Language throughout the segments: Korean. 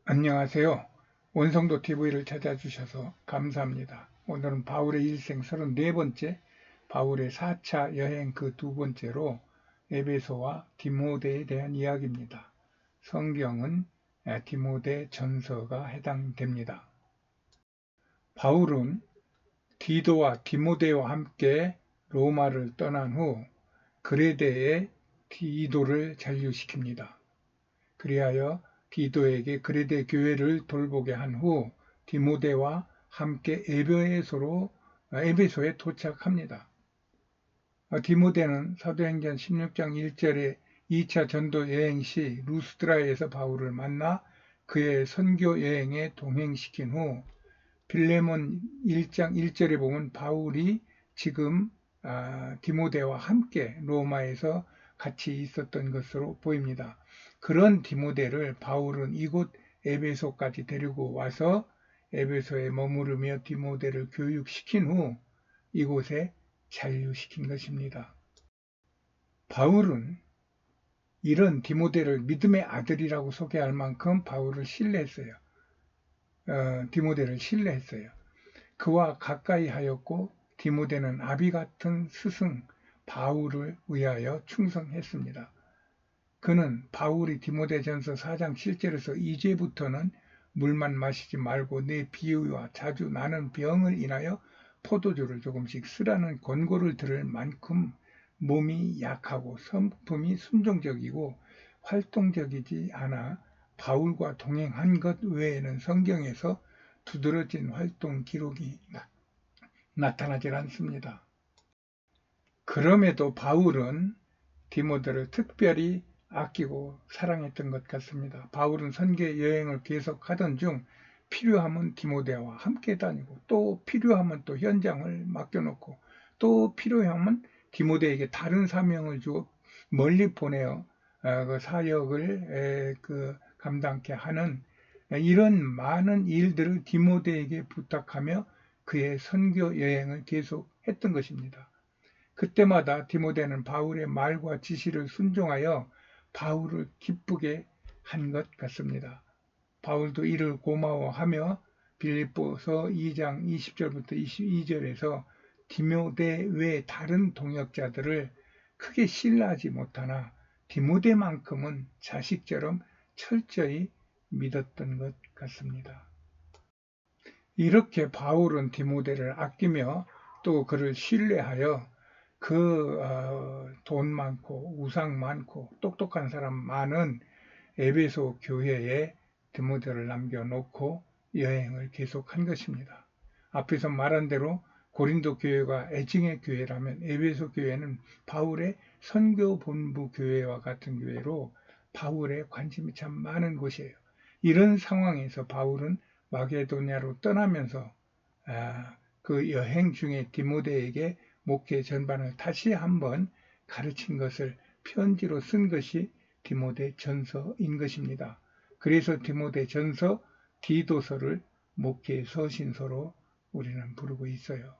안녕하세요. 원성도 TV를 찾아주셔서 감사합니다. 오늘은 바울의 일생 34번째, 바울의 4차 여행 그 두 번째로 에베소와 디모데에 대한 이야기입니다. 성경은 디모데 전서가 해당됩니다. 바울은 디도와 디모데와 함께 로마를 떠난 후 그레데에 디도를 잔류시킵니다. 그리하여 디도에게 그레데 교회를 돌보게 한 후 디모데와 함께 에베소에 도착합니다. 디모데는 사도행전 16장 1절에 2차 전도 여행 시 루스드라에서 바울을 만나 그의 선교 여행에 동행시킨 후 빌레몬 1장 1절에 보면 바울이 지금 디모데와 함께 로마에서 같이 있었던 것으로 보입니다. 그런 디모데를 바울은 이곳 에베소까지 데리고 와서 에베소에 머무르며 디모데를 교육시킨 후 이곳에 잔류시킨 것입니다. 바울은 이런 디모데를 믿음의 아들이라고 소개할 만큼 바울을 신뢰했어요. 디모데를 신뢰했어요. 그와 가까이 하였고 디모데는 아비 같은 스승 바울을 위하여 충성했습니다. 그는 바울이 디모데전서 4장 7절에서 이제부터는 물만 마시지 말고 내 비위와 자주 나는 병을 인하여 포도주를 조금씩 쓰라는 권고를 들을 만큼 몸이 약하고 성품이 순종적이고 활동적이지 않아 바울과 동행한 것 외에는 성경에서 두드러진 활동 기록이 나타나질 않습니다. 그럼에도 바울은 디모데를 특별히 아끼고 사랑했던 것 같습니다. 바울은 선교 여행을 계속하던 중 필요하면 디모데와 함께 다니고 또 필요하면 또 현장을 맡겨놓고 또 필요하면 디모데에게 다른 사명을 주어 멀리 보내어 그 사역을 감당케 하는 이런 많은 일들을 디모데에게 부탁하며 그의 선교 여행을 계속했던 것입니다. 그때마다 디모데는 바울의 말과 지시를 순종하여 바울을 기쁘게 한 것 같습니다. 바울도 이를 고마워하며 빌립보서 2장 20절부터 22절에서 디모데 외 다른 동역자들을 크게 신뢰하지 못하나 디모데만큼은 자식처럼 철저히 믿었던 것 같습니다. 이렇게 바울은 디모데를 아끼며 또 그를 신뢰하여 돈 많고 우상 많고 똑똑한 사람 많은 에베소 교회에 디모데를 남겨놓고 여행을 계속한 것입니다. 앞에서 말한 대로 고린도 교회가 애증의 교회라면 에베소 교회는 바울의 선교 본부 교회와 같은 교회로 바울의 관심이 참 많은 곳이에요. 이런 상황에서 바울은 마게도냐로 떠나면서 그 여행 중에 디모데에게 목회 전반을 다시 한번 가르친 것을 편지로 쓴 것이 디모데 전서인 것입니다. 그래서 디모데 전서, 디도서를 목회 서신서로 우리는 부르고 있어요.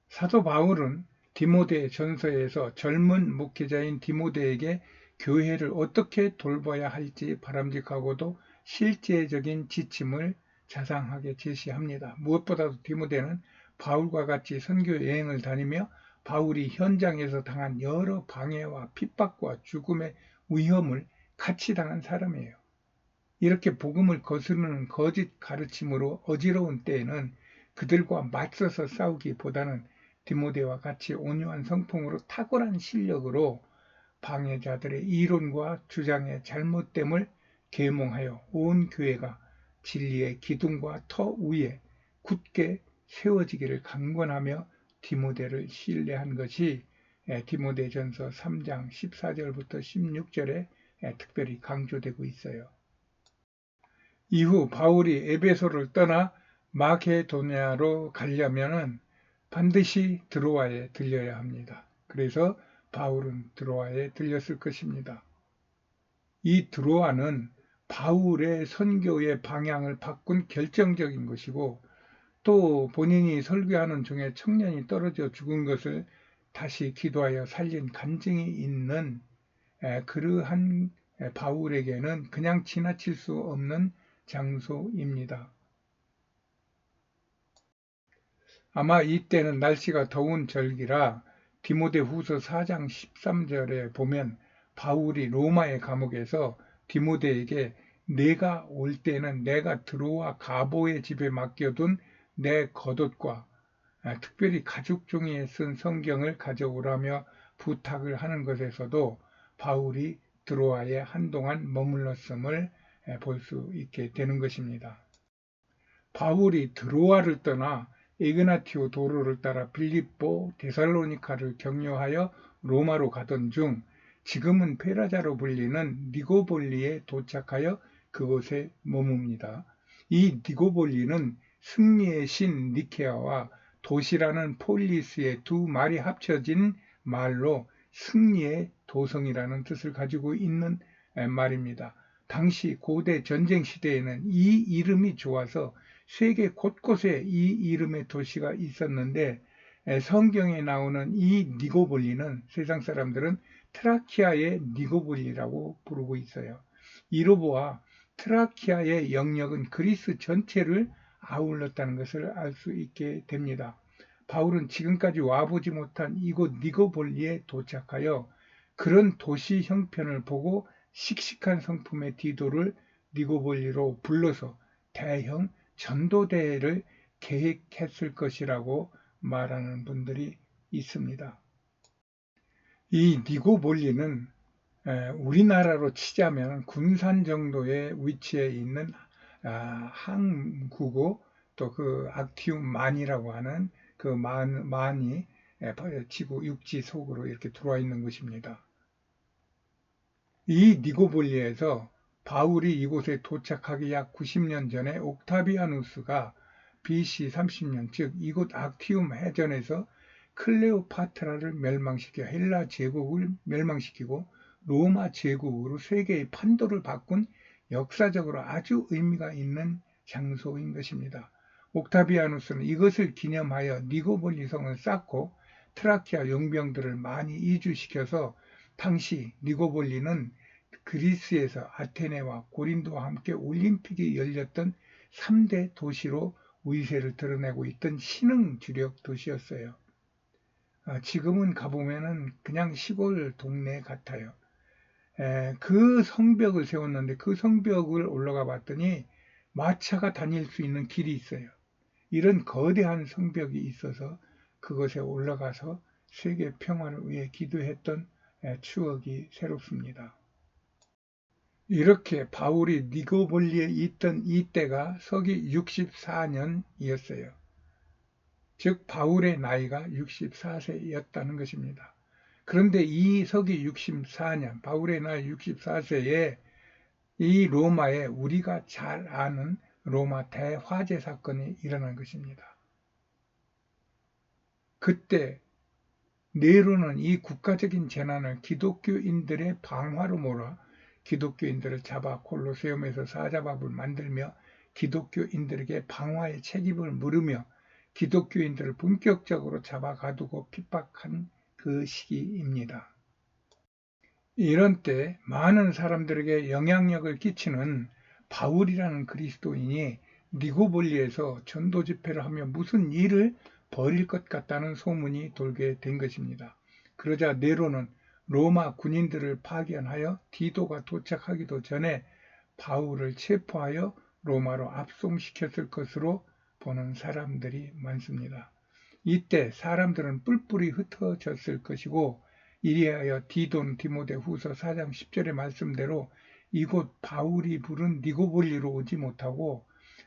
사도 바울은 디모데 전서에서 젊은 목회자인 디모데에게 교회를 어떻게 돌봐야 할지 바람직하고도 실제적인 지침을 자상하게 제시합니다. 무엇보다도 디모데는 바울과 같이 선교 여행을 다니며 바울이 현장에서 당한 여러 방해와 핍박과 죽음의 위험을 같이 당한 사람이에요. 이렇게 복음을 거스르는 거짓 가르침으로 어지러운 때에는 그들과 맞서서 싸우기보다는 디모데와 같이 온유한 성품으로 탁월한 실력으로 방해자들의 이론과 주장의 잘못됨을 계몽하여 온 교회가 진리의 기둥과 터 위에 굳게 세워지기를 강권하며 디모데를 신뢰한 것이 디모데전서 3장 14절부터 16절에 특별히 강조되고 있어요. 이후 바울이 에베소를 떠나 마게도냐로 가려면 반드시 드로아에 들려야 합니다. 그래서 바울은 드로아에 들렸을 것입니다. 이 드로아는 바울의 선교의 방향을 바꾼 결정적인 것이고 또 본인이 설교하는 중에 청년이 떨어져 죽은 것을 다시 기도하여 살린 간증이 있는 그러한 바울에게는 그냥 지나칠 수 없는 장소입니다. 아마 이때는 날씨가 더운 절기라 디모데후서 4장 13절에 보면 바울이 로마의 감옥에서 디모데에게 내가 올 때는 내가 드로아 가보의 집에 맡겨둔 내 겉옷과 특별히 가죽 종이에 쓴 성경을 가져오라며 부탁을 하는 것에서도 바울이 드로아에 한동안 머물렀음을 볼 수 있게 되는 것입니다. 바울이 드로아를 떠나 에그나티오 도로를 따라 빌립보, 데살로니카를 경유하여 로마로 가던 중 지금은 페라자로 불리는 니고볼리에 도착하여 그곳에 머뭅니다. 이 니고볼리는 승리의 신 니케아와 도시라는 폴리스의 두 말이 합쳐진 말로 승리의 도성이라는 뜻을 가지고 있는 말입니다. 당시 고대 전쟁 시대에는 이 이름이 좋아서 세계 곳곳에 이 이름의 도시가 있었는데 성경에 나오는 이 니고볼리는 세상 사람들은 트라키아의 니고볼리라고 부르고 있어요. 이로 보아 트라키아의 영역은 그리스 전체를 아울렀다는 것을 알 수 있게 됩니다. 바울은 지금까지 와보지 못한 이곳 니고볼리에 도착하여 그런 도시 형편을 보고 씩씩한 성품의 디도를 니고볼리로 불러서 대형 전도대회를 계획했을 것이라고 말하는 분들이 있습니다. 이 니고볼리는 우리나라로 치자면 군산 정도의 위치에 있는 항구고 또 그 악티움 만이라고 하는 그 만이 지구 육지 속으로 이렇게 들어와 있는 것입니다. 이 니고볼리에서 바울이 이곳에 도착하기 약 90년 전에 옥타비아누스가 BC 30년, 즉 이곳 악티움 해전에서 클레오파트라를 멸망시켜 헬라 제국을 멸망시키고 로마 제국으로 세계의 판도를 바꾼 역사적으로 아주 의미가 있는 장소인 것입니다. 옥타비아누스는 이것을 기념하여 니고볼리 성을 쌓고 트라키아 용병들을 많이 이주시켜서 당시 니고볼리는 그리스에서 아테네와 고린도와 함께 올림픽이 열렸던 3대 도시로 위세를 드러내고 있던 신흥 주력 도시였어요. 지금은 가보면은 그냥 시골 동네 같아요. 그 성벽을 세웠는데 그 성벽을 올라가 봤더니 마차가 다닐 수 있는 길이 있어요. 이런 거대한 성벽이 있어서 그것에 올라가서 세계 평화를 위해 기도했던 추억이 새롭습니다. 이렇게 바울이 니고볼리에 있던 이때가 서기 64년이었어요. 즉 바울의 나이가 64세였다는 것입니다. 그런데 이 서기 64년, 바울의 나이 64세에 이 로마에 우리가 잘 아는 로마 대화재 사건이 일어난 것입니다. 그때 네로는 이 국가적인 재난을 기독교인들의 방화로 몰아 기독교인들을 잡아 콜로세움에서 사자밥을 만들며 기독교인들에게 방화의 책임을 물으며 기독교인들을 본격적으로 잡아 가두고 핍박한 그 시기입니다. 이런 때 많은 사람들에게 영향력을 끼치는 바울이라는 그리스도인이 니고볼리에서 전도 집회를 하며 무슨 일을 벌일 것 같다는 소문이 돌게 된 것입니다. 그러자 네로는 로마 군인들을 파견하여 디도가 도착하기도 전에 바울을 체포하여 로마로 압송시켰을 것으로 보는 사람들이 많습니다. 이때 사람들은 뿔뿔이 흩어졌을 것이고 이리하여 디도는 디모데후서 4장 10절의 말씀대로 이곳 바울이 부른 니고볼리로 오지 못하고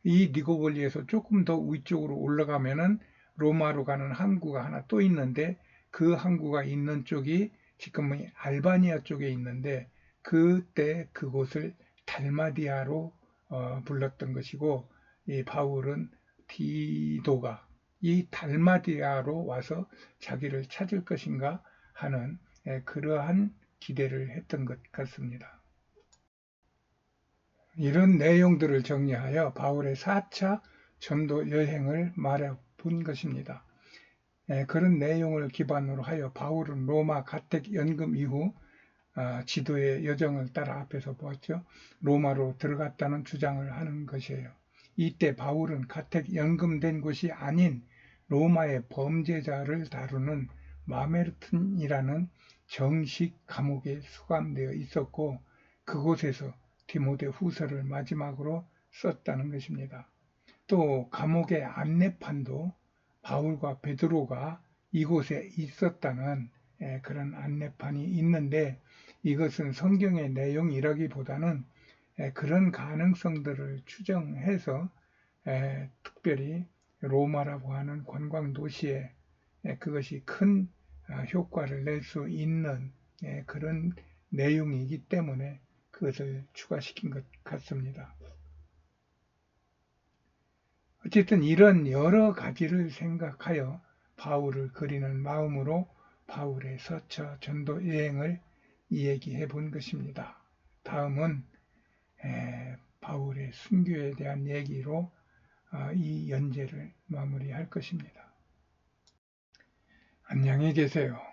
이 니고볼리에서 조금 더 위쪽으로 올라가면은 로마로 가는 항구가 하나 또 있는데 그 항구가 있는 쪽이 지금의 알바니아 쪽에 있는데 그때 그곳을 달마디아로 불렀던 것이고 이 바울은 디도가 이 달마디아로 와서 자기를 찾을 것인가 하는 그러한 기대를 했던 것 같습니다. 이런 내용들을 정리하여 바울의 4차 전도 여행을 말해 본 것입니다. 그런 내용을 기반으로 하여 바울은 로마 가택 연금 이후 지도의 여정을 따라 앞에서 보았죠. 로마로 들어갔다는 주장을 하는 것이에요. 이때 바울은 가택 연금된 곳이 아닌 로마의 범죄자를 다루는 마메르튼이라는 정식 감옥에 수감되어 있었고 그곳에서 디모데 후서를 마지막으로 썼다는 것입니다. 또 감옥의 안내판도 바울과 베드로가 이곳에 있었다는 그런 안내판이 있는데 이것은 성경의 내용이라기보다는 그런 가능성들을 추정해서 특별히 로마라고 하는 관광 도시에 그것이 큰 효과를 낼 수 있는 그런 내용이기 때문에 그것을 추가시킨 것 같습니다. 어쨌든 이런 여러 가지를 생각하여 바울을 그리는 마음으로 바울의 서처 전도 여행을 이야기해 본 것입니다. 다음은 바울의 순교에 대한 얘기로 이 연재를 마무리할 것입니다. 안녕히 계세요.